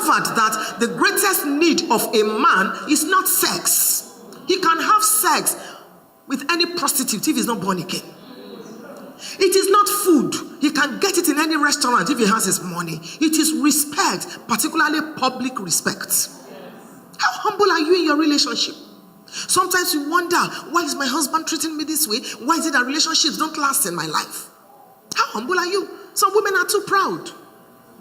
discovered that the greatest need of a man is not sex. He can have sex with any prostitute if he's not born again. It is not food. He can get it in any restaurant if he has his money. It is respect, particularly public respect. How humble are you in your relationship? Sometimes you wonder, why is my husband treating me this way? Why is it that relationships don't last in my life? How humble are you? Some women are too proud.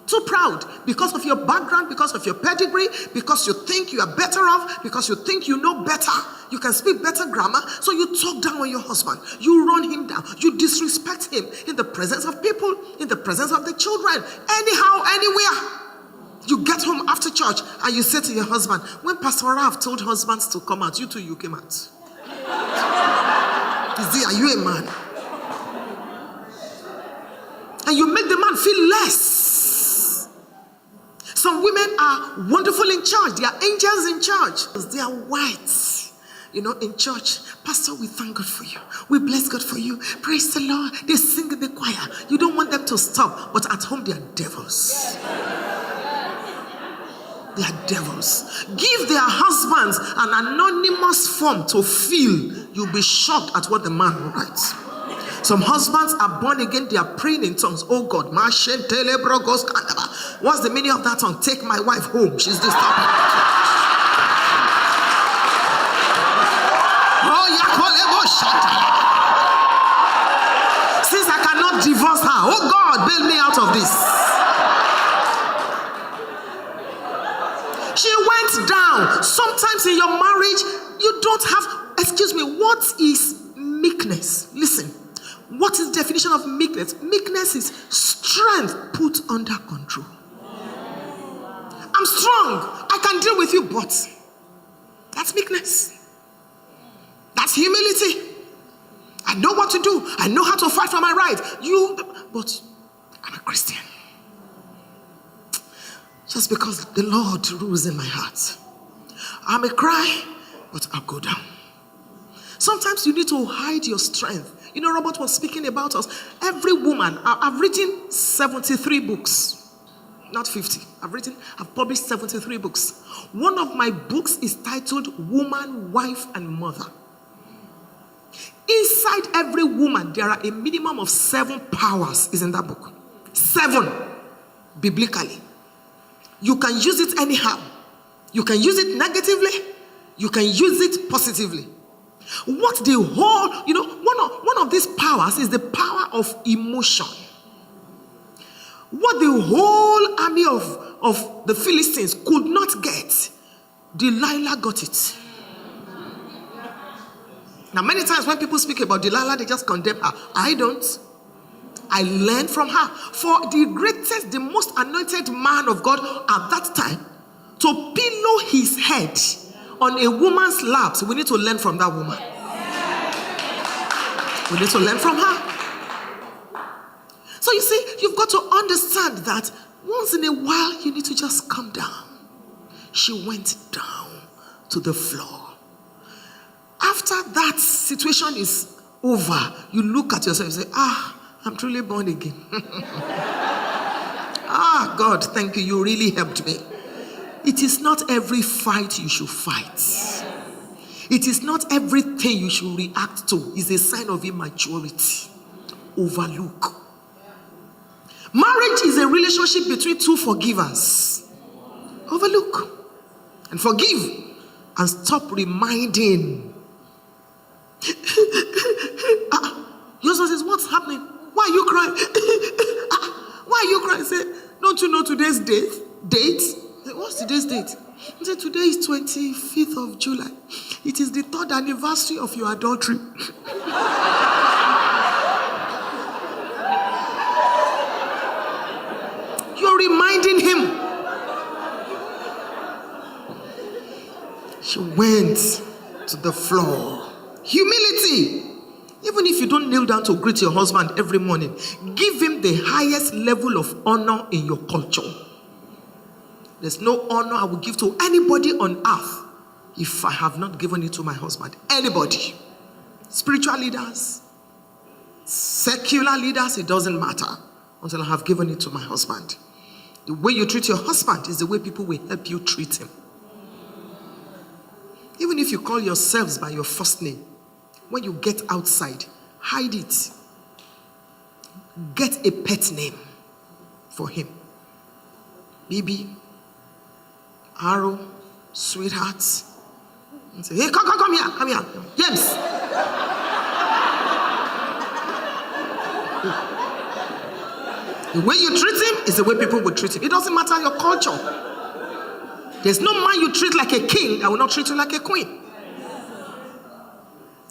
Too proud because of your background, because of your pedigree, because you think you are better off, because you think you know better, you can speak better grammar, so you talk down on your husband, you run him down, you disrespect him in the presence of people, in the presence of the children, anyhow, anywhere. You get home after church and you say to your husband, when Pastor Rav told husbands to come out, you too, you came out. Are you a man? And you make the man feel less. Some women are wonderful in church. They are angels in church. They are white. In church. Pastor, we thank God for you. We bless God for you. Praise the Lord. They sing in the choir. You don't want them to stop. But at home, they are devils. They are devils. Give their husbands an anonymous form to fill. You'll be shocked at what the man writes. Some husbands are born again, they are praying in tongues. Oh God, what's the meaning of that song? Take my wife home, she's disturbing. Since I cannot divorce her, oh God, bail me out of this. She went down. Sometimes in your marriage, you don't have, what is meekness? Listen. What is the definition of meekness? Meekness is strength put under control. I'm strong. I can deal with you, but that's meekness. That's humility. I know what to do. I know how to fight for my right. But I'm a Christian. Just because the Lord rules in my heart. I may cry, but I'll go down. Sometimes you need to hide your strength. Robert was speaking about us. Every woman, I've written 73 books, not 50. I've published 73 books. One of my books is titled Woman, Wife, and Mother. Inside every woman, there are a minimum of 7 powers is in that book. 7, biblically. You can use it anyhow. You can use it negatively. You can use it positively. What the whole, one of these powers is the power of emotion. What the whole army of the Philistines could not get, Delilah got it. Now, many times when people speak about Delilah, they just condemn her. I don't. I learned from her. For the greatest, the most anointed man of God at that time, to pillow his head on a woman's lap, so we need to learn from that woman. We need to learn from her. So you see, you've got to understand that once in a while, you need to just come down. She went down to the floor. After that situation is over, you look at yourself and say, I'm truly born again. God, thank you. You really helped me. It is not every fight you should fight. It is not everything you should react to. It's a sign of immaturity. Overlook. Marriage is a relationship between two forgivers. Overlook and forgive and stop reminding. Your husband says, what's happening? Why are you crying? Why are you crying? Say, don't you know today's date? What's today's date? He said, today is 25th of July. It is the 3rd anniversary of your adultery. You're reminding him. She went to the floor. Humility. Even if you don't kneel down to greet your husband every morning, give him the highest level of honor in your culture. There's no honor I will give to anybody on earth if I have not given it to my husband. Anybody. Spiritual leaders, secular leaders, it doesn't matter until I have given it to my husband. The way you treat your husband is the way people will help you treat him. Even if you call yourselves by your first name, when you get outside, hide it. Get a pet name for him. Baby, Arrow, sweetheart. And say, hey, come here, James. The way you treat him is the way people will treat him. It doesn't matter your culture. There's no man you treat like a king that will not treat you like a queen.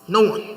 No one.